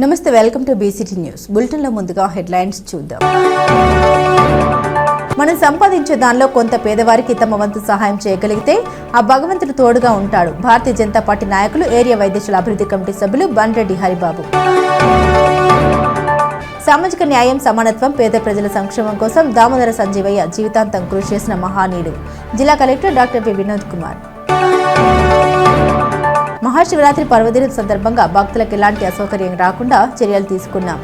నమస్తే, welcome to BCT news bulletin లో ముందుగా హెడ్లైన్స్ చూద్దాం. మనం సంపాదించే దానిలో కొంత పేదవారికి తమ వంతు సహాయం చేయగలిగితే ఆ భగవంతుడు తోడుగా ఉంటాడు. భారతీయ జనతా పార్టీ నాయకులు, ఏరియా వైద్యశాల అభివృద్ధి కమిటీ సభ్యులు బండ్రెడ్డి హరిబాబు. సామాజిక న్యాయం, సమానత్వం, పేద ప్రజల సంక్షేమం కోసం దామోదర సంజీవయ్య జీవితాంతం కృషి చేసిన మహానీయుడు. జిల్లా collector doctor V Vinod Kumar. Mahashivratri పర్వదినం సందర్భంగా భక్తులకు ఎలాంటి అసౌకర్యం రాకుండా చర్యలు తీసుకున్నాం.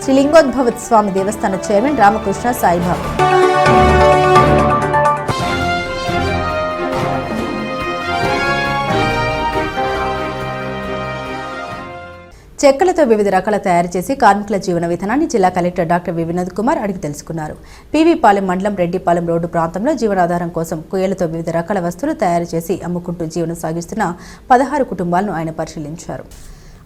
శ్రీ లింగోద్భవ స్వామి దేవస్థాన చైర్మన్ రామకృష్ణ సాయిబాబు. చెక్కలతో వివిధ రకాల తయారు చేసి కార్మికుల జీవన విధానాన్ని జిల్లా collector doctor V Vinod Kumar అడిగి తెలుసుకున్నారు. పీవీపాలెం మండలం రెడ్డిపాలెం రోడ్డు ప్రాంతంలో జీవనాధారం కోసం కుయ్యలతో వివిధ రకాల వస్తువులు తయారు చేసి అమ్ముకుంటూ జీవనం సాగిస్తున్న 16 కుటుంబాలను ఆయన పరిశీలించారు.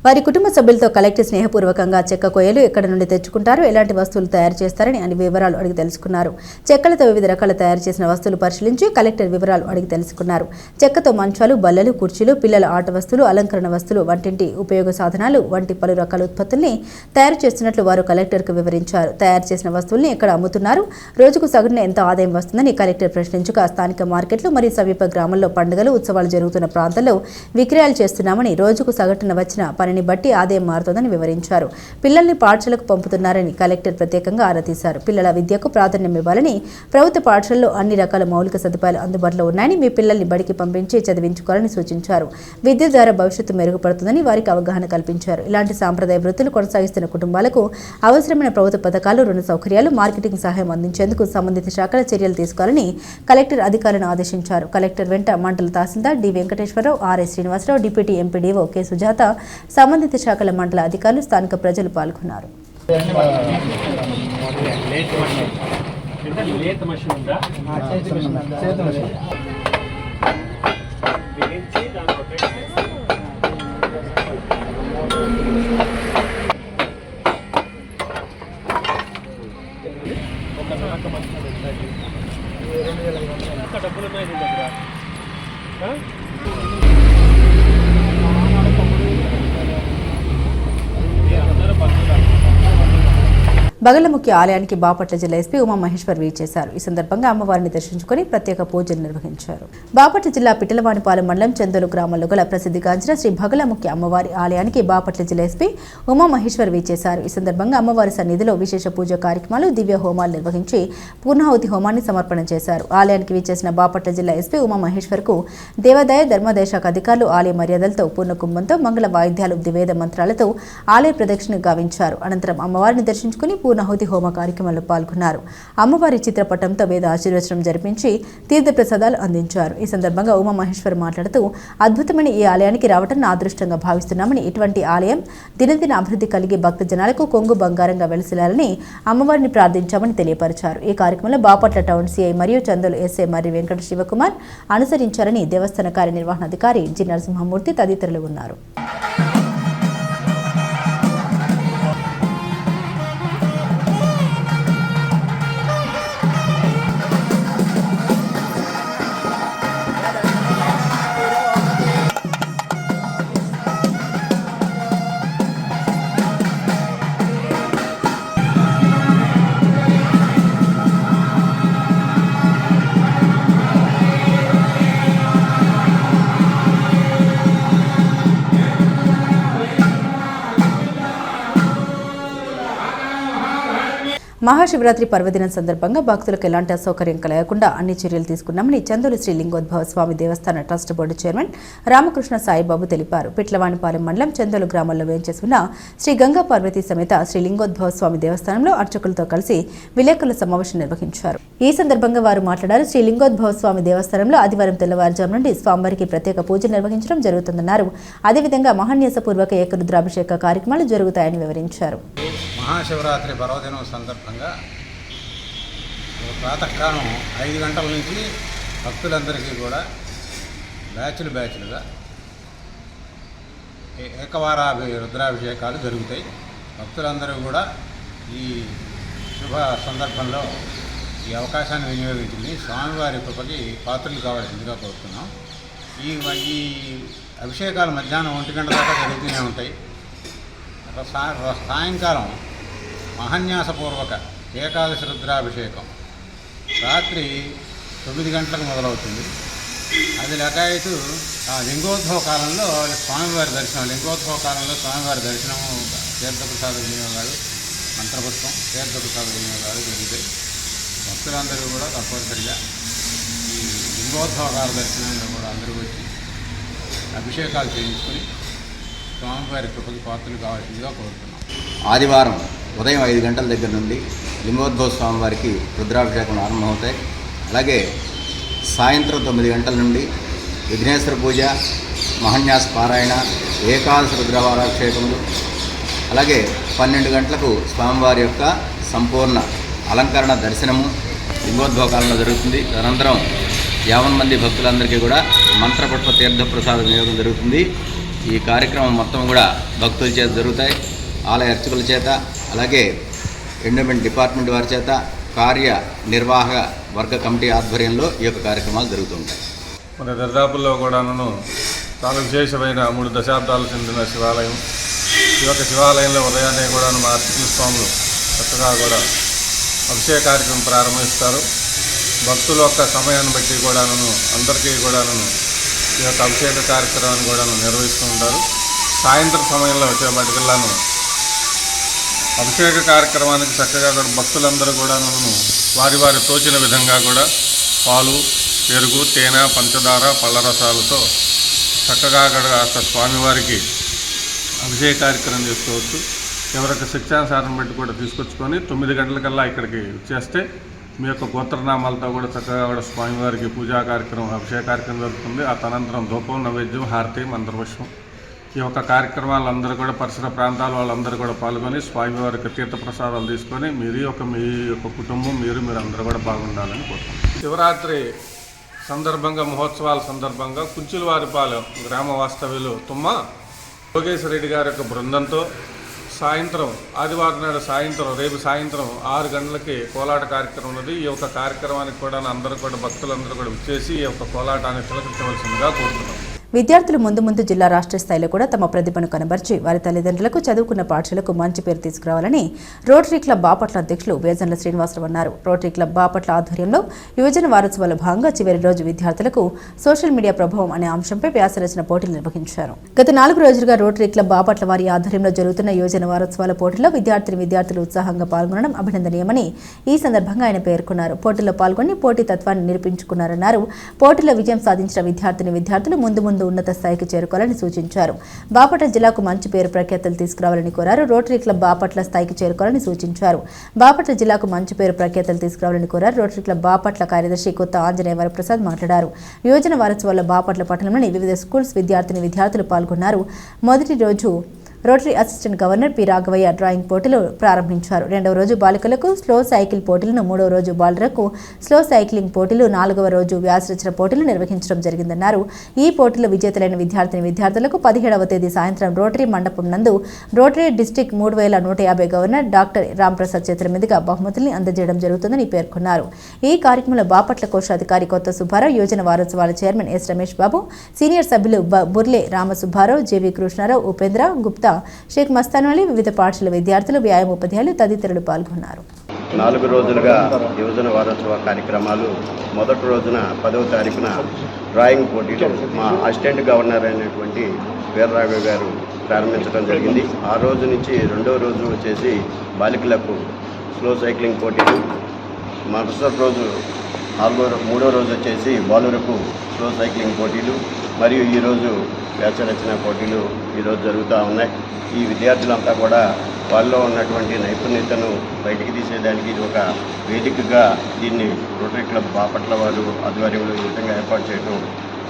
వారి కుటుంబ సభ్యులతో కలెక్టర్ స్నేహపూర్వకంగా చెక్క కొయ్యలు ఎక్కడి నుండి తెచ్చుకుంటారు, ఎలాంటి వస్తువులు తయారు చేస్తారని అన్ని వివరాలు అడిగి తెలుసుకున్నారు. చెక్కలతో వివిధ రకాల తయారు చేసిన వస్తువులు పరిశీలించి కలెక్టర్ వివరాలు అడిగి తెలుసుకున్నారు. చెక్కతో మంచాలు, బల్లలు, కుర్చీలు, పిల్లల ఆట వస్తువులు, అలంకరణ వస్తువులు, వంటింటి ఉపయోగ సాధనాలు వంటి పలు రకాల ఉత్పత్తుల్ని తయారు చేస్తున్నట్లు వారు కలెక్టర్కు వివరించారు. తయారు చేసిన వస్తువుల్ని ఎక్కడ అమ్ముతున్నారు, రోజుకు సగటున ఎంత ఆదాయం వస్తుందని కలెక్టర్ ప్రశ్నించగా స్థానిక మార్కెట్లు మరియు సమీప గ్రామాల్లో పండుగలు, ఉత్సవాలు జరుగుతున్న ప్రాంతాల్లో విక్రయాలు చేస్తున్నామని, రోజుకు సగటున వచ్చిన పనిని బట్టి ఆదాయం మారుతోందని వివరించారు. పిల్లల్ని పాఠశాలకు పంపుతున్నారని కలెక్టర్ ప్రత్యేకంగా ఆరా తీశారు. పిల్లల విద్యకు ప్రాధాన్యం ఇవ్వాలని, ప్రభుత్వ పాఠశాలలో అన్ని రకాల మౌలిక సదుపాయాలు అందుబాటులో ఉన్నాయని, మీ పిల్లల్ని బడికి పంపించి చదివించుకోవాలని సూచించారు. విద్య ద్వారా భవిష్యత్తు మెరుగుపడుతుందని వారికి అవగాహన కల్పించారు. ఇలాంటి సాంప్రదాయ వృత్తులు కొనసాగిస్తున్న కుటుంబాలకు అవసరమైన ప్రభుత్వ పథకాలు, రుణ సౌకర్యాలు, మార్కెటింగ్ సహాయం అందించేందుకు సంబంధిత శాఖల చర్యలు తీసుకోవాలని కలెక్టర్ అధికారులను ఆదేశించారు. కలెక్టర్ వెంట మండల tahsildar D Venkateswara Rao, RS Srinivasa Rao, deputy MPDO K Sujatha, సంబంధిత శాఖల మండల అధికారులు, స్థానిక ప్రజలు పాల్గొన్నారు. బగలముఖ్య ఆలయానికి బాపట్ల జిల్లా ఎస్పీ ఉమామహేశ్వర్ వీచేశారు. ఈ సందర్భంగా అమ్మవారిని దర్శించుకుని ప్రత్యేక పూజలు నిర్వహించారు. బాపట్ల జిల్లా పిట్టలవానిపాలెం మండలం చందోలు గ్రామంలో గల ప్రసిద్ధిగాంచిన శ్రీ బగలముఖ్య అమ్మవారి ఆలయానికి బాపట్ల జిల్లా ఎస్పీ ఉమామహేశ్వర్ వీచేశారు. ఈ సందర్భంగా అమ్మవారి సన్నిధిలో విశేష పూజా కార్యక్రమాలు, దివ్య హోమాలు నిర్వహించి పూర్ణాహుతి హోమాన్ని సమర్పణ చేశారు. ఆలయానికి వీచేసిన బాపట్ల జిల్లా ఎస్పీ ఉమామహేశ్వర్ కు దేవాదాయ ధర్మాదాయ శాఖ అధికారులు ఆలయ మర్యాదలతో, పూర్ణకుంభంతో, మంగళ వాయిద్యాలు, వేద మంత్రాలతో ఆలయ ప్రదక్షిణ గావించారు. అనంతరం అమ్మవారిని దర్శించుకుని పూర్ణాహుతి హోమ కార్యక్రమంలో పాల్గొన్నారు. అమ్మవారి చిత్రపటంతో వేద ఆశీర్వచనం జరిపించి తీర్థప్రసాదాలు అందించారు. ఈ సందర్భంగా ఉమామహేశ్వర్ మాట్లాడుతూ, అద్భుతమైన ఈ ఆలయానికి రావటం నా అదృష్టంగా భావిస్తున్నామని, ఇటువంటి ఆలయం దినదిన అభివృద్ధి కలిగి భక్త జనాలకు కొంగు బంగారంగా వెలసిల్లాలని అమ్మవారిని ప్రార్థించామని తెలియపరిచారు. ఈ కార్యక్రమంలో బాపట్ల టౌన్ సిఐ మరియు చందోలు ఎస్ఐ మరి వెంకట శివకుమార్ అనుసరించారని దేవస్థాన కార్యనిర్వహణాధికారి జి నరసింహమూర్తి తదితరులు ఉన్నారు. మహాశివరాత్రి పర్వదినం సందర్భంగా భక్తులకు ఎలాంటి అసౌకర్యం కలగకుండా అన్ని చర్యలు తీసుకున్నామని చందోలు శ్రీ లింగోద్భవ స్వామి దేవస్థాన trust board chairman Ramakrishna Saibabu తెలిపారు. పిట్లవానిపాలెం మండలం చందోలు గ్రామంలో వేంచేసుకున్న శ్రీ గంగా పార్వతీ సమేత శ్రీ లింగోద్భవ స్వామి దేవస్థానంలో అర్చకులతో కలిసి విలేకరుల సమావేశం నిర్వహించారు. ఈ సందర్భంగా వారు మాట్లాడారు. శ్రీ లింగోద్భవ స్వామి దేవస్థానంలో ఆదివారం తెల్లవారుజాము నుండి స్వామివారికి ప్రత్యేక పూజలు నిర్వహించడం జరుగుతుందన్నారు. అదేవిధంగా మహాన్యాసపూర్వక ఏకరుద్రాభిషేక కార్యక్రమాలు జరుగుతాయని వివరించారు. మహాశివరాత్రి పర్వదినం సందర్భంగా ప్రాతకాలం 5 గంటల నుంచి భక్తులందరికీ కూడా బ్యాచ్లుగా రుద్రాభిషేకాలు జరుగుతాయి. భక్తులందరూ కూడా ఈ శుభ సందర్భంలో ఈ అవకాశాన్ని వినియోగించింది స్వామివారి కృపకి పాత్రలు కావాల్సిందిగా కోరుతున్నాం. ఈ అభిషేకాలు మధ్యాహ్నం 1 గంట దాకా జరుగుతూనే ఉంటాయి. సాయంకాలం మహాన్యాసపూర్వక ఏకాదశి రుద్రాభిషేకం రాత్రి 9 గంటలకు మొదలవుతుంది. అది లగాయతు లింగోద్భవ కాలంలో స్వామివారి దర్శనం, లింగోద్భవ కాలంలో స్వామివారి దర్శనము, తీర్థప్రసాద వినియోగాలు, మంత్రపుష్పం, తీర్థప్రసాద వినియోగాలు జరుగుతాయి. భక్తులందరూ కూడా తప్పనిసరిగా ఈ లింగోద్భవ కాల దర్శనంలో కూడా అందరూ వచ్చి అభిషేకాలు చేయించుకొని స్వామివారి కృపకి పాత్రలు కావాల్సిందిగా కోరుతున్నాం. ఆదివారం ఉదయం 5 గంటల దగ్గర నుండి లింగోద్భవ స్వామివారికి రుద్రాభిషేకం ఆరంభమవుతాయి. అలాగే సాయంత్రం 9 గంటల నుండి విఘ్నేశ్వర పూజ, మహాన్యాస పారాయణ, ఏకాదశి రుద్రాభిషేకములు, అలాగే 12 గంటలకు స్వామివారి యొక్క సంపూర్ణ అలంకరణ దర్శనము లింగోద్భవ కాలంలో జరుగుతుంది. తదనంతరం 50 మంది భక్తులందరికీ కూడా మంత్రపుష్ప తీర్థప్రసాద వినియోగం జరుగుతుంది. ఈ కార్యక్రమం మొత్తం కూడా భక్తుల చేత జరుగుతాయి. ఆలయ అర్చకుల చేత, అలాగే ఎండోమెంట్ డిపార్ట్మెంట్ వారి చేత, కార్యనిర్వాహక వర్గ కమిటీ ఆధ్వర్యంలో ఈ యొక్క కార్యక్రమాలు జరుగుతుంటాయి. మన దర్దాపుల్లో కూడాను చాలా విశేషమైన 3 దశాబ్దాలు చెందిన శివాలయం. ఈ యొక్క శివాలయంలో ఉదయాన్నే కూడా మా అర్చకుల స్వాములు చక్కగా కూడా అభిషేక కార్యక్రమం ప్రారంభిస్తారు. భక్తుల యొక్క సమయాన్ని బట్టి కూడాను అందరికీ కూడాను ఈ యొక్క అభిషేక కార్యక్రమాన్ని కూడా నిర్వహిస్తూ ఉంటారు. సాయంత్రం సమయంలో వచ్చేపటికల్లాను అభిషేక కార్యక్రమానికి చక్కగా కూడా భక్తులందరూ కూడాను వారి వారి తోచిన విధంగా కూడా పాలు, పెరుగు, తేనె, పంచదార, పళ్ళ రసాలతో చక్కగా అక్కడ స్వామివారికి అభిషేక కార్యక్రమం చేసుకోవచ్చు. ఎవరికి శిక్షానుసారం బట్టి కూడా తీసుకొచ్చుకొని 9 గంటలకల్లా ఇక్కడికి వచ్చేస్తే మీ యొక్క గోత్రనామాలతో కూడా చక్కగా కూడా స్వామివారికి పూజా కార్యక్రమం, అభిషేక కార్యక్రమం జరుగుతుంది. ఆ తనంతరం ధూపం, నైవేద్యం, హారతి, మంత్రపుష్పం, ఈ యొక్క కార్యక్రమాలందరూ కూడా పరిసర ప్రాంతాల వాళ్ళందరూ కూడా పాల్గొని స్వామివారికి తీర్థప్రసాదాలు తీసుకొని మీ యొక్క కుటుంబం, మీరందరూ కూడా బాగుండాలని కోరుతున్నాం. శివరాత్రి సందర్భంగా, మహోత్సవాల సందర్భంగా కుంచులవారిపాలెం గ్రామ వాస్తవ్యులు తుమ్మ యోగేశ్వరరెడ్డి గారి యొక్క బృందంతో సాయంత్రం, ఆదివారం నాడు సాయంత్రం, రేపు సాయంత్రం 6 గంటలకి కోలాట కార్యక్రమం ఉన్నది. ఈ యొక్క కార్యక్రమానికి కూడా అందరూ కూడా భక్తులందరూ కూడా వచ్చేసి ఈ యొక్క కోలాటాన్ని తిలకించవలసిందిగా కోరుతున్నాం. విద్యార్థులు ముందు జిల్లా రాష్ట్ర స్థాయిలో కూడా తమ ప్రతిభను కనబర్చి వారి తల్లిదండ్రులకు చదువుకున్న పాఠశాలకు మంచి పేరు తీసుకురావాలని రోటరీ క్లబ్ బాపట్ల అధ్యక్షులు వేజన్ల శ్రీనివాసరావు అన్నారు. రోటరీ క్లబ్ బాపట్ల ఆధ్వర్యంలో యువజన వారోత్సవాల భాగంగా చివరి రోజు విద్యార్థులకు సోషల్ మీడియా ప్రభావం అనే అంశంపై వ్యాసరచన పోటీలు నిర్వహించారు. గత 4 రోజులుగా రోటరీ క్లబ్ బాపట్ల వారి ఆధ్వర్యంలో జరుగుతున్న యువజన వారోత్సవాల పోటీల్లో విద్యార్థులు ఉత్సాహంగా పాల్గొనడం అభినందనీయమని ఈ సందర్భంగా ఆయన పేర్కొన్నారు. పోటీల్లో పాల్గొని పోటీ తత్వాన్ని నిరూపించుకున్నారన్నారు. పోటీలో విజయం సాధించిన విద్యార్థులు ముందు ఉన్నత స్థాయికి చేరుకోవాలని సూచించారు. బాపట్ల జిల్లాకు మంచి పేరు ప్రఖ్యాతలు తీసుకురావాలని కోరారు. రోటరీ క్లబ్ బాపట్ల స్థాయికి చేరుకోవాలని సూచించారు. బాపట్ల జిల్లాకు మంచి పేరు ప్రఖ్యాతలు తీసుకురావాలని కోరారు. రోటరీ క్లబ్ బాపట్ల కార్యదర్శి కొత్త ఆంజనేయ వరప్రసాద్ మాట్లాడారు. యువజన వారోత్సవాల్లో బాపట్ల పట్టణంలోని వివిధ స్కూల్స్ విద్యార్థులు పాల్గొన్నారు. మొదటి రోజు Rotary assistant governor P Raghavaiah drawing పోటీలు ప్రారంభించారు. 2వ రోజు బాలికలకు స్లో సైకిల్ పోటీలను, 3వ రోజు బాలురకు స్లో సైక్లింగ్ పోటీలు, 4వ రోజు వ్యాసరచన పోటీలు నిర్వహించడం జరిగిందన్నారు. ఈ పోటీలో విజేతలైన విద్యార్థులకు 17వ తేదీ సాయంత్రం రోటరీ మండపం నందు rotary district 3150 governor doctor Ramprasad చేతుల మీదుగా బహుమతుల్ని అందజేయడం జరుగుతుందని పేర్కొన్నారు. ఈ కార్యక్రమంలో బాపట్ల కోశాధికారి కొత్త సుబ్బారావు, యువజన వారోత్సవాల chairman S Ramesh Babu, senior సభ్యులు బుర్లే రామసుబ్బారావు, జేవి కృష్ణారావు, ఉపేంద్ర గుప్తా, షేక్ మస్తాన్ అలీ, వివిధ పాఠశాల విద్యార్థులు, వ్యాయామ ఉపాధ్యాయులు తదితరులు పాల్గొన్నారు. 4 రోజులుగా యువజన వారోత్సవ కార్యక్రమాలు మొదటి రోజున 10వ తారీఖున డ్రాయింగ్ పోటీలు మా అసిస్టెంట్ గవర్నర్ అయినటువంటి వీర్రాఘవ గారు ప్రారంభించడం జరిగింది. ఆ రోజు నుంచి 2వ రోజు వచ్చేసి బాలికలకు స్లో సైక్లింగ్ పోటీలు, మరుసటి రోజు 3వ రోజు వచ్చేసి బాలురకు స్లో సైక్లింగ్ పోటీలు, మరియు ఈరోజు వ్యాసరచన పోటీలు ఈరోజు జరుగుతూ ఉన్నాయి. ఈ విద్యార్థులంతా కూడా వాళ్ళలో ఉన్నటువంటి నైపుణ్యతను బయటికి తీసేదానికి ఇది ఒక వేదికగా దీన్ని రోటరీ క్లబ్ బాపట్ల వారు ఆధ్వర్యంలో ఈ విధంగా ఏర్పాటు చేయడం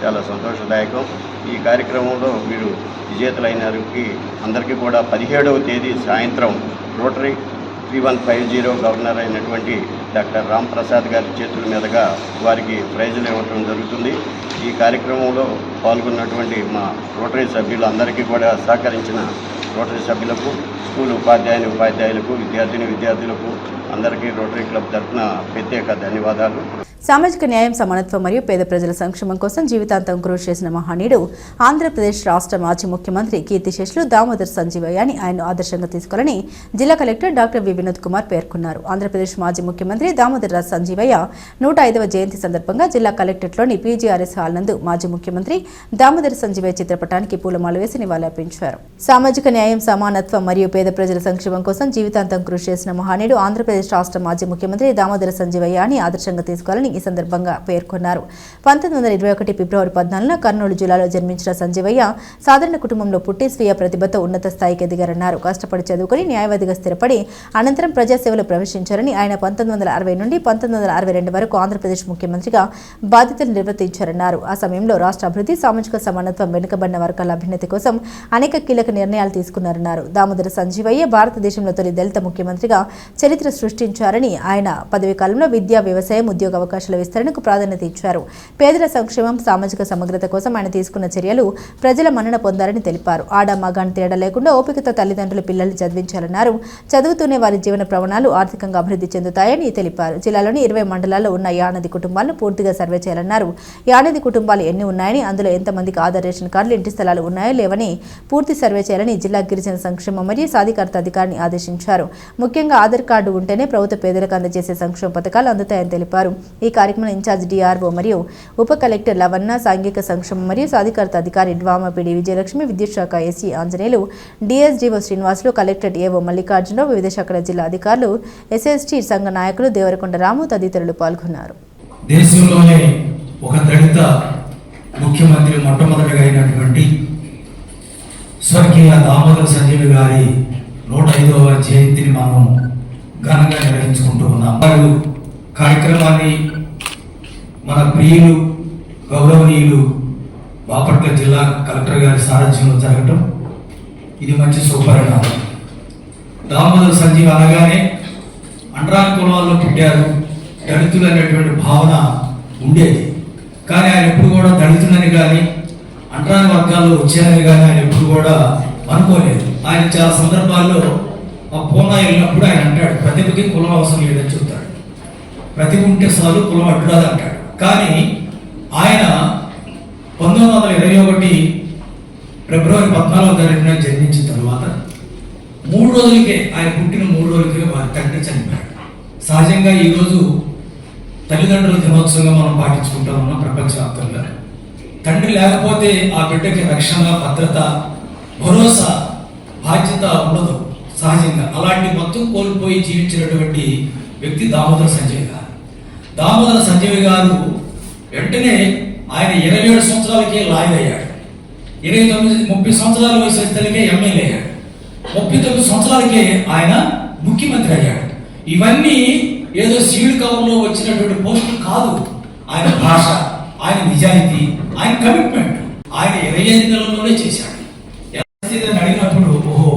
చాలా సంతోషదాయకం. ఈ కార్యక్రమంలో వీరు విజేతలైనకి అందరికీ కూడా 17వ తేదీ సాయంత్రం రోటరీ 3150 గవర్నర్ అయినటువంటి డాక్టర్ రాంప్రసాద్ గారి చేతుల మీదుగా వారికి ప్రైజులు ఇవ్వటం జరుగుతుంది. ఈ కార్యక్రమంలో పాల్గొన్నటువంటి మా రోటరీ సభ్యులు అందరికీ కూడా సహకరించిన రోటరీ సభ్యులకు, స్కూల్ ఉపాధ్యాయులకు, విద్యార్థులకు అందరికీ రోటరీ క్లబ్ తరఫున ప్రత్యేక ధన్యవాదాలు. సామాజిక న్యాయం, సమానత్వం మరియు పేద ప్రజల సంక్షేమం కోసం జీవితాంతం కృషి చేసిన మహనీయుడు ఆంధ్రప్రదేశ్ రాష్ట్ర మాజీ ముఖ్యమంత్రి కీర్తిశేషులు దామోదర్ సంజీవయ్య అని ఆయన ఆదర్శంగా తీసుకోవాలని జిల్లా collector doctor V Vinod Kumar పేర్కొన్నారు. ఆంధ్రప్రదేశ్ మాజీ ముఖ్యమంత్రి దామోదర్ సంజీవయ్య 105వ జయంతి సందర్భంగా జిల్లా కలెక్టరేట్లోని పీజీఆర్ఎస్ హాల్ నందు మాజీ ముఖ్యమంత్రి దామోదర్ సంజీవయ్య చిత్రపటానికి పూలమాల వేసి నివాళులర్పించారు. సామాజిక న్యాయం, సమానత్వం మరియు పేద ప్రజల సంక్షేమం కోసం జీవితాంతం కృషి చేసిన మహనీయుడు ఆంధ్రప్రదేశ్ రాష్ట్ర మాజీ ముఖ్యమంత్రి దామోదర్ సంజీవయ్య అని ఆదర్శంగా తీసుకోవాలని ఈ సందర్భంగా పేర్కొన్నారు. 1921 ఫిబ్రవరి 14న కర్నూలు జిల్లాలో జన్మించిన సంజీవయ్య సాధారణ కుటుంబంలో పుట్టి స్వీయ ప్రతిభతో ఉన్నత స్థాయికి ఎదిగారన్నారు. కష్టపడి చదువుకుని న్యాయవాదిగా స్థిరపడి అనంతరం ప్రజాసేవలో ప్రవేశించారని ఆయన 1960 నుండి 1962 వరకు ఆంధ్రప్రదేశ్ ముఖ్యమంత్రిగా బాధ్యతలు నిర్వర్తించారన్నారు. ఆ సమయంలో రాష్ట్ర అభివృద్ధి, సామాజిక సమానత్వం, వెనుకబడిన వర్గాల అభ్యున్నతి కోసం అనేక కీలక నిర్ణయాలు తీసుకున్నారన్నారు. దామోదర సంజీవయ్య భారతదేశంలో తొలి దళిత ముఖ్యమంత్రిగా చరిత్ర సృష్టించారని ఆయన పదవీ కాలంలో విద్యా, వ్యవసాయం, ఉద్యోగ అవకాశాల విస్తరణకు ప్రాధాన్యత ఇచ్చారు. పేదల సంక్షేమం, సామాజిక సమగ్రత కోసం ఆయన తీసుకున్న చర్యలు ప్రజల మన్నన పొందారని తెలిపారు. ఆడ మగాని తేడా లేకుండా ఓపికతో తల్లిదండ్రులు పిల్లల్ని చదివించాలన్నారు. చదువుతూనే వారి జీవన ప్రమాణాలు ఆర్థికంగా అభివృద్ధి చెందుతాయని తెలిపారు. జిల్లాలోని 20 మండలాల్లో ఉన్న యానది కుటుంబాలను పూర్తిగా సర్వే చేయాలన్నారు. యానది కుటుంబాలు ఎన్ని ఉన్నాయని, అందులో ఎంతమందికి ఆధార్ రేషన్ కార్డులు, ఇంటి స్థలాలు ఉన్నాయో లేవని పూర్తి సర్వే చేయాలని జిల్లా గిరిజన సంక్షేమ మరియు సాధికారత అధికారిని ఆదేశించారు. ముఖ్యంగా ఆధార్ కార్డు ఉంటేనే ప్రభుత్వ పేదలకు అందజేసే సంక్షేమ పథకాలు అందుతాయని తెలిపారు. ఈ కార్యక్రమంలో ఇన్ఛార్జ్ డిఆర్ఓ మరియు ఉప కలెక్టర్ లవన్న, సాంఘిక సంక్షేమం మరియు సాధికారత అధికారి డ్వామపిడి విజయలక్ష్మి, విద్యుత్ శాఖ SC Anjaneyulu, DSDO Srinivasulu, collectorate ఏవో మల్లికార్జునరావు, వివిధ శాఖల జిల్లా అధికారులు, ఎస్ఎస్టీ సంఘ నాయకులు, దేవరకొండ రాము తదితరులు పాల్గొన్నారు. దేశంలోనే ఒక దళిత ముఖ్యమంత్రి మొట్టమొదటిగా అయినటువంటి స్వర్గీయ దామోదర సంజీవి గారి 105వ జయంతిని మనం ఘనంగా నిర్వహించుకుంటూ ఉన్నాం. వారు కార్యక్రమాన్ని మన ప్రియులు, గౌరవనీయులు బాపట్ల జిల్లా కలెక్టర్ గారి సారథ్యంలో జరగటం ఇది మంచి శుభపరిణామం. దామోదర సంజీవి అనగానే అంటరాని కులాల్లో పుట్టారు, దళితులు అనేటువంటి భావన ఉండేది. కానీ ఆయన ఎప్పుడు కూడా దళితులని కానీ అంటరాని వర్గాల్లో వచ్చారని కానీ ఆయన ఎప్పుడు కూడా అనుకోలేదు. ఆయన చాలా సందర్భాల్లో ఆ పూనా వెళ్ళినప్పుడు ఆయన అంటాడు, ప్రతిభకి కులం అవసరం లేదని చెప్తాడు. ప్రతిభ ఉంటే చాలు, కులం అడ్డురాదు అంటాడు. కానీ ఆయన 1921 ఫిబ్రవరి 14వ తారీఖున జన్మించిన తర్వాత 3 రోజులకే, ఆయన పుట్టిన 3 రోజులకే వారి తండ్రి చనిపోయాడు. సహజంగా ఈరోజు తల్లిదండ్రుల దినోత్సవంగా మనం పాటించుకుంటా ఉన్నాం ప్రపంచవ్యాప్తంగా. తండ్రి లేకపోతే ఆ బిడ్డకి రక్షణ, భద్రత, భరోసా, బాధ్యత ఉండదు సహజంగా. అలాంటి మొత్తం కోల్పోయి జీవించినటువంటి వ్యక్తి దామోదర సంజయ్ గారు. దామోదర సంజయ్ గారు వెంటనే ఆయన 27 సంవత్సరాలకే లాయర్ అయ్యాడు. 30 సంవత్సరాల వయసు వచ్చేసరికి ఎమ్మెల్యే అయ్యాడు. 39 సంవత్సరాలకే ఆయన ముఖ్యమంత్రి అయ్యాడు. ఇవన్నీ ఏదో సీడ్ కవర్లో వచ్చినటువంటి పోస్టులు కాదు. ఆయన భాష, ఆయన నిజాయితీ, ఆయన కమిట్మెంట్ ఆయన 25 నెలల్లోనే చేశాడు. అడిగినప్పుడు ఓహో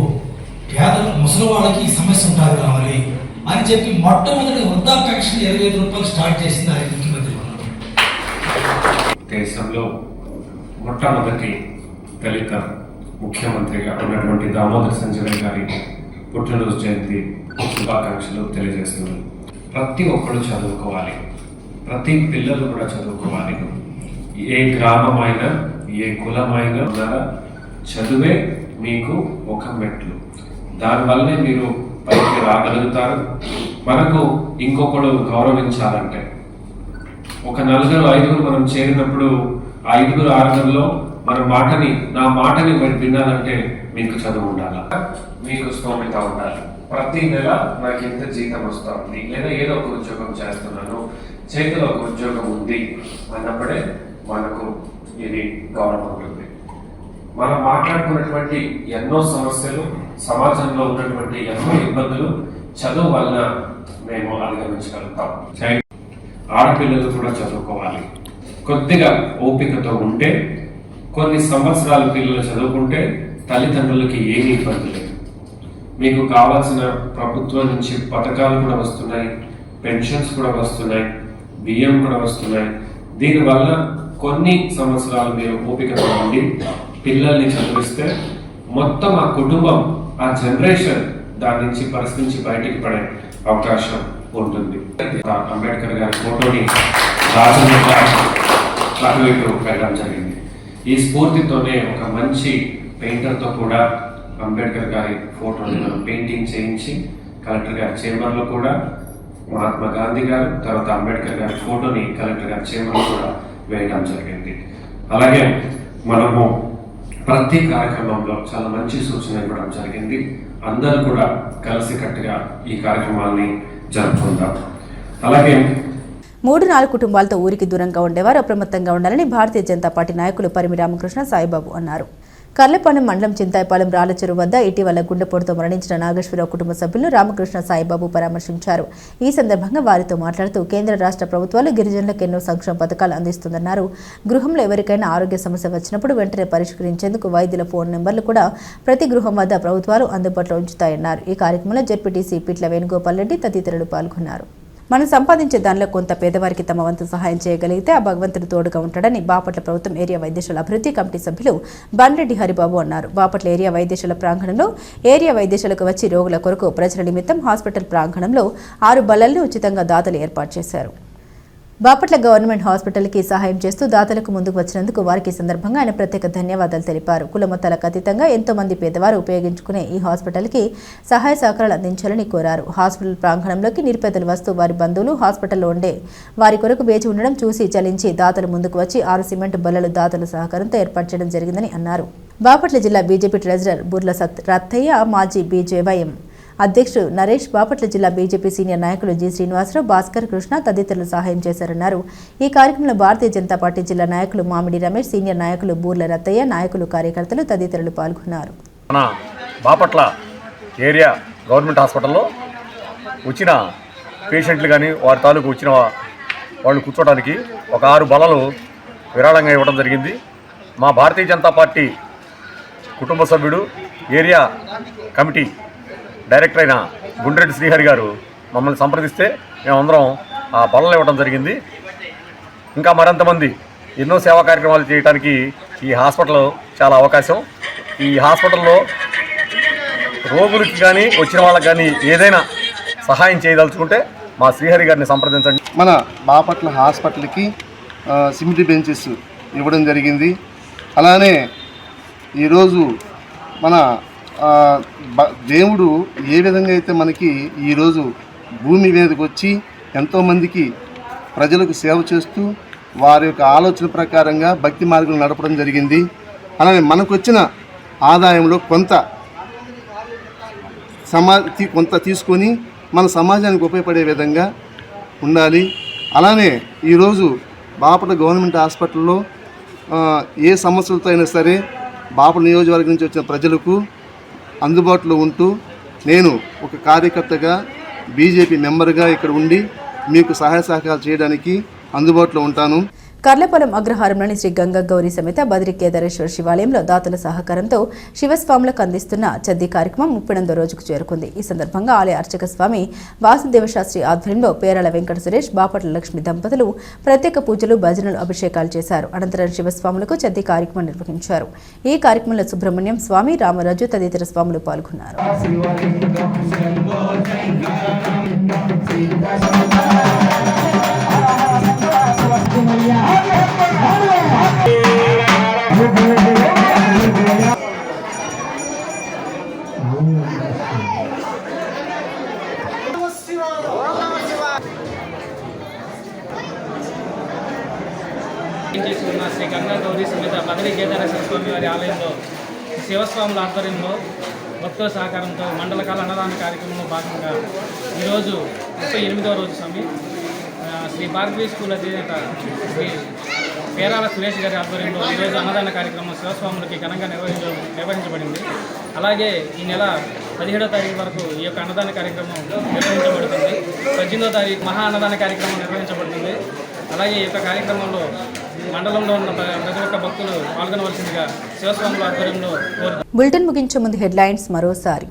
పేదలు, ముసలి వాళ్ళకి ఈ సమస్య ఉంటుంది కావాలి అని చెప్పి మొట్టమొదటి వృద్ధాప్యక్షణ 25 రూపాయలు స్టార్ట్ చేసింది ఆయన ముఖ్యమంత్రి ఉన్నప్పుడు. దేశంలో మొట్టమొదటి దళిత ముఖ్యమంత్రిగా ఉన్నటువంటి దామోదర సంజయ్ గారి పుట్టినరోజు జయంతి శుభాకాంక్షలు తెలియజేస్తున్నాను. ప్రతి ఒక్కరు చదువుకోవాలి, ప్రతి పిల్లలు కూడా చదువుకోవాలి. ఏ గ్రామమైనా, ఏ కులమైనా ఉన్నారా, చదువే మీకు ఒక మెట్లు. దానివల్లనే మీరు పైకి రాగలుగుతారు. మనకు ఇంకొకడు గౌరవించాలంటే ఒక 4-5 మనం చేరినప్పుడు 5-6లో నా మాటని వినాలంటే మీకు చదువు ఉండాలి, మీకు స్తోమత ఉండాలి. ప్రతి నెల నాకు ఎంత జీతం వస్తూ ఉంది, లేదా ఏదో ఒక ఉద్యోగం చేస్తున్నాను, చేతిలో ఒక ఉద్యోగం ఉంది అన్నప్పుడే మనకు ఇది గౌరవం ఉంటుంది. మనం మాట్లాడుకున్నటువంటి ఎన్నో సమస్యలు, సమాజంలో ఉన్నటువంటి ఎన్నో ఇబ్బందులు చదువు వలన మేము అధిగమించగలుగుతాం. ఆడపిల్లలు కూడా చదువుకోవాలి. కొద్దిగా ఓపికతో ఉంటే, కొన్ని సంవత్సరాలు పిల్లలు చదువుకుంటే తల్లిదండ్రులకి ఏమీ ఇబ్బంది లేదు. మీకు కావాల్సిన ప్రభుత్వం నుంచి పథకాలు కూడా వస్తున్నాయి, పెన్షన్స్ కూడా వస్తున్నాయి, బియ్యం కూడా వస్తున్నాయి. దీనివల్ల కొన్ని సంవత్సరాలు మీరు ఓపికతో ఉండి పిల్లల్ని చదివిస్తే మొత్తం ఆ కుటుంబం, ఆ జనరేషన్ దాని నుంచి పరిస్థితి నుంచి బయటికి పడే అవకాశం ఉంటుంది. అంబేద్కర్ గారి ఫోటోని రాజన్నగా అటు ఇటు పెట్టడం జరిగింది. ఈ స్ఫూర్తితోనే ఒక మంచి పెయింటర్తో కూడా అంబేద్కర్ గారి ఫోటోని మనం పెయింటింగ్ చేయించి కలెక్టర్ గారి చేంబర్లో కూడా మహాత్మా గాంధీ గారు, తర్వాత అంబేద్కర్ గారి ఫోటోని కలెక్టర్ గారి చేంబర్లో కూడా వేయడం జరిగింది. అలాగే మనము ప్రతి కార్యక్రమంలో చాలా మంచి సూచన ఇవ్వడం జరిగింది. అందరూ కూడా కలిసికట్టుగా ఈ కార్యక్రమాన్ని జరుపుకుందాం. అలాగే 3-4 కుటుంబాలతో ఊరికి దూరంగా ఉండేవారు అప్రమత్తంగా ఉండాలని భారతీయ జనతా పార్టీ నాయకులు పరిమి రామకృష్ణ సాయిబాబు అన్నారు. కర్లపాలెం మండలం చింతాయిపాలెం రాళ్లచెరువు వద్ద ఇటీవల గుండెపోటుతో మరణించిన నాగేశ్వరరావు కుటుంబ సభ్యులను రామకృష్ణ సాయిబాబు పరామర్శించారు. ఈ సందర్భంగా వారితో మాట్లాడుతూ కేంద్ర రాష్ట్ర ప్రభుత్వాలు గిరిజనులకు ఎన్నో సంక్షేమ పథకాలు అందిస్తుందన్నారు. గృహంలో ఎవరికైనా ఆరోగ్య సమస్య వచ్చినప్పుడు వెంటనే పరిష్కరించేందుకు వైద్యుల ఫోన్ నెంబర్లు కూడా ప్రతి గృహం వద్ద ప్రభుత్వాలు అందుబాటులో ఉంచుతాయన్నారు. ఈ కార్యక్రమంలో జెడ్పీటీసీ పిట్ల వేణుగోపాల్ రెడ్డి తదితరులు పాల్గొన్నారు. మనం సంపాదించే దానిలో కొంత పేదవారికి తమ వంతు సహాయం చేయగలిగితే ఆ భగవంతుడు తోడుగా ఉంటాడని బాపట్ల ప్రభుత్వం ఏరియా వైద్యశాల అభివృద్ధి కమిటీ సభ్యులు బండ్రెడ్డి హరిబాబు అన్నారు. బాపట్ల ఏరియా వైద్యశాల ప్రాంగణంలో ఏరియా వైద్యశాలకు వచ్చి రోగుల కొరకు ప్రజల నిమిత్తం హాస్పిటల్ ప్రాంగణంలో 6 బల్లలను ఉచితంగా దాతలు ఏర్పాటు చేశారు. బాపట్ల గవర్నమెంట్ హాస్పిటల్కి సహాయం చేస్తూ దాతలకు ముందుకు వచ్చినందుకు వారికి సందర్భంగా ఆయన ప్రత్యేక ధన్యవాదాలు తెలిపారు. కులమతాలకు అతీతంగా ఎంతో మంది పేదవారు ఉపయోగించుకునే ఈ హాస్పిటల్కి సహాయ సహకారాలు అందించాలని కోరారు. హాస్పిటల్ ప్రాంగణంలోకి నిరుపేదలు వస్తూ వారి బంధువులు హాస్పిటల్లో ఉండే వారి కొరకు వేచి ఉండడం చూసి చలించి దాతలు ముందుకు వచ్చి 6 సిమెంట్ బల్లలు దాతల సహకారంతో ఏర్పాటు చేయడం జరిగిందని అన్నారు. బాపట్ల జిల్లా బీజేపీ ట్రెజరర్ బుర్ల రత్తయ్య, మాజీ బీజేవైఎం అధ్యక్షుడు నరేష్, బాపట్ల జిల్లా బీజేపీ సీనియర్ నాయకులు జి శ్రీనివాసరావు, భాస్కర్ కృష్ణ తదితరులు సహాయం చేశారన్నారు. ఈ కార్యక్రమంలో భారతీయ జనతా పార్టీ జిల్లా నాయకులు మామిడి రమేష్, సీనియర్ నాయకులు బూర్ల రత్తయ్య, నాయకులు, కార్యకర్తలు తదితరులు పాల్గొన్నారు. మన బాపట్ల ఏరియా గవర్నమెంట్ హాస్పిటల్లో వచ్చిన పేషెంట్లు కానీ వారి తాలూకు వచ్చిన వాళ్ళు కూర్చోడానికి ఒక 6 బల్లలు విరాళంగా ఇవ్వడం జరిగింది. మా భారతీయ జనతా పార్టీ కుటుంబ సభ్యుడు ఏరియా కమిటీ డైరెక్టర్ అయిన గుండ్రెడ్డి శ్రీహరి గారు మమ్మల్ని సంప్రదిస్తే మేమందరం ఆ బల్లలు ఇవ్వడం జరిగింది. ఇంకా మరింతమంది ఎన్నో సేవా కార్యక్రమాలు చేయడానికి ఈ హాస్పిటల్ చాలా అవకాశం. ఈ హాస్పిటల్లో రోగులకి కానీ వచ్చిన వాళ్ళకి కానీ ఏదైనా సహాయం చేయదలుచుకుంటే మా శ్రీహరి గారిని సంప్రదించండి. మన బాపట్ల హాస్పిటల్కి సిమెంట్ బెంచెస్ ఇవ్వడం జరిగింది. అలానే ఈరోజు మన దేవుడు ఏ విధంగా అయితే మనకి ఈరోజు భూమి మీదకి వచ్చి ఎంతోమందికి ప్రజలకు సేవ చేస్తూ వారి యొక్క ఆలోచన ప్రకారంగా భక్తి మార్గం నడపడం జరిగింది. అలానే మనకు వచ్చిన ఆదాయంలో కొంత తీసుకొని మన సమాజానికి ఉపయోగపడే విధంగా ఉండాలి. అలానే ఈరోజు బాపట్ల గవర్నమెంట్ హాస్పిటల్లో ఏ సమస్యలతో అయినా సరే బాపట్ల నియోజకవర్గం నుంచి వచ్చిన ప్రజలకు అందుబాటులో ఉంటూ నేను ఒక కార్యకర్తగా బీజేపీ మెంబర్గా ఇక్కడ ఉండి మీకు సహాయ సహకారాలు చేయడానికి అందుబాటులో ఉంటాను. కర్లపాలెం అగ్రహారంలోని శ్రీ గంగా గౌరీ సమేత బద్రి కేదారేశ్వర శివాలయంలో దాతల సహకారంతో శివస్వాములకు అందిస్తున్న చద్ది కార్యక్రమం 38వ రోజుకు చేరుకుంది. ఈ సందర్భంగా ఆలయ అర్చక స్వామి వాసుదేవ శాస్త్రి ఆధ్వర్యంలో పేరాల వెంకట సురేష్, బాపట్ల లక్ష్మి దంపతులు ప్రత్యేక పూజలు, భజనలు, అభిషేకాలు చేశారు. అనంతరం శివస్వాములకు చద్ది కార్యక్రమం నిర్వహించారు. ఈ కార్యక్రమంలో సుబ్రహ్మణ్యం స్వామి, రామరాజు తదితర స్వాములు పాల్గొన్నారు. శ్రీ గంగా గౌరీ సమేత బద్రి కేదారేశ్వర స్వామి వారి ఆలయంలో శివస్వాముల ఆధ్వర్యంలో భక్తుల సహకారంతో మండలకాల అన్నదాన కార్యక్రమంలో భాగంగా ఈరోజు 38వ రోజు స్వామి శ్రీ భారతీయ స్కూల్ అధినేత శ్రీ పేరాల సురేష్ గారి ఆధ్వర్యంలో ఈరోజు అన్నదాన కార్యక్రమం శివస్వాములకి ఘనంగా నిర్వహించబడింది. అలాగే ఈ నెల 17వ తారీఖు వరకు ఈ యొక్క అన్నదాన కార్యక్రమం నిర్వహించబడుతుంది. 18వ తారీఖు మహా అన్నదాన కార్యక్రమం నిర్వహించబడుతుంది. అలాగే ఈ యొక్క కార్యక్రమంలో మండలంలో ఉన్న ప్రతి ఒక్క భక్తులు పాల్గొనవలసిందిగా శివస్వాముల ఆధ్వర్యంలో కోరుతున్నాను. బులెటిన్ ముగించే ముందు హెడ్లైన్స్ మరోసారి.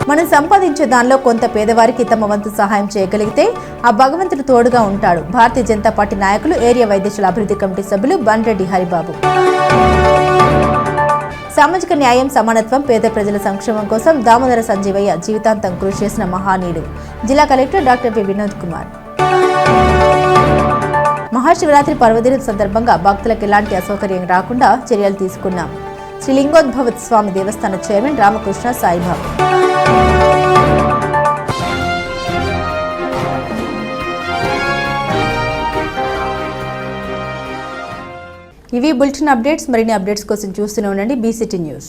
మనం సంపాదించే దానిలో కొంత పేదవారికి తమ వంతు సహాయం చేయగలిగితే ఆ భగవంతుడు తోడుగా ఉంటాడు. భారతీయ జనతా పార్టీ నాయకులు, ఏరియా వైద్యుల అభివృద్ధి కమిటీ సభ్యులు బండ్రెడ్డి హరిబాబు. సామాజిక న్యాయం, సమానత్వం, పేద ప్రజల సంక్షేమం కోసం దామోదర సంజీవయ్య జీవితాంతం కృషి చేసిన మహానీయుడు. జిల్లా collector doctor V Vinod Kumar. Mahashivratri పర్వదినం సందర్భంగా భక్తులకు ఎలాంటి అసౌకర్యం రాకుండా చర్యలు తీసుకున్నాం. శ్రీ లింగోద్భవ స్వామి దేవస్థాన చైర్మన్ రామకృష్ణ సాయిబాబు. ఇవి బులెటిన్ అప్డేట్స్. మరిన్ని అప్డేట్స్ కోసం చూస్తూనే ఉండండి BCT న్యూస్.